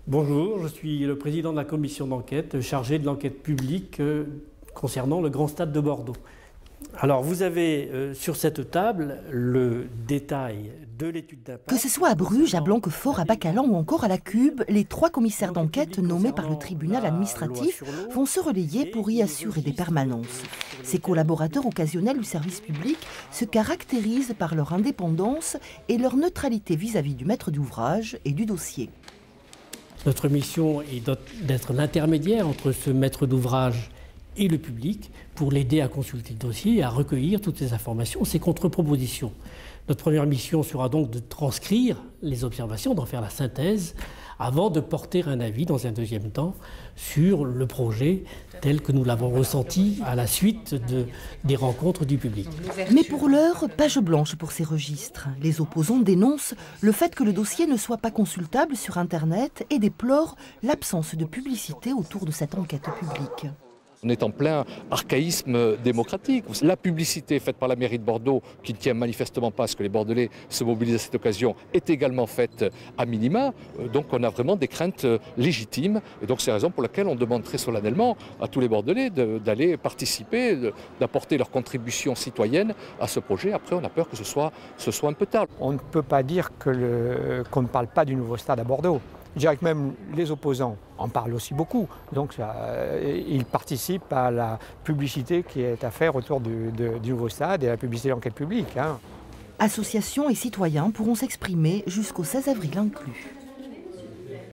Bonjour, je suis le président de la commission d'enquête chargée de l'enquête publique concernant le Grand Stade de Bordeaux. Alors vous avez sur cette table le détail de l'étude d'impact. Que ce soit à Bruges, à Blanquefort, à Bacalan ou encore à la Cube, les 3 commissaires d'enquête nommés par le tribunal administratif vont se relayer pour y assurer des permanences. Ces collaborateurs occasionnels du service public se caractérisent par leur indépendance et leur neutralité vis-à-vis du maître d'ouvrage et du dossier. Notre mission est d'être l'intermédiaire entre ce maître d'ouvrage et le public pour l'aider à consulter le dossier et à recueillir toutes ces informations, ces contre-propositions. Notre première mission sera donc de transcrire les observations, d'en faire la synthèse, avant de porter un avis dans un deuxième temps sur le projet tel que nous l'avons ressenti à la suite des rencontres du public. Mais pour l'heure, page blanche pour ces registres. Les opposants dénoncent le fait que le dossier ne soit pas consultable sur Internet et déplorent l'absence de publicité autour de cette enquête publique. On est en plein archaïsme démocratique. La publicité faite par la mairie de Bordeaux, qui ne tient manifestement pas à ce que les Bordelais se mobilisent à cette occasion, est également faite à minima. Donc on a vraiment des craintes légitimes. Et donc c'est la raison pour laquelle on demande très solennellement à tous les Bordelais d'aller participer, d'apporter leur contribution citoyenne à ce projet. Après, on a peur que ce soit un peu tard. On ne peut pas dire qu'on ne parle pas du nouveau stade à Bordeaux. Je dirais que même les opposants en parlent aussi beaucoup. Donc ils participent à la publicité qui est à faire autour du nouveau stade et à la publicité d'enquête publique. Associations et citoyens pourront s'exprimer jusqu'au 16 avril inclus.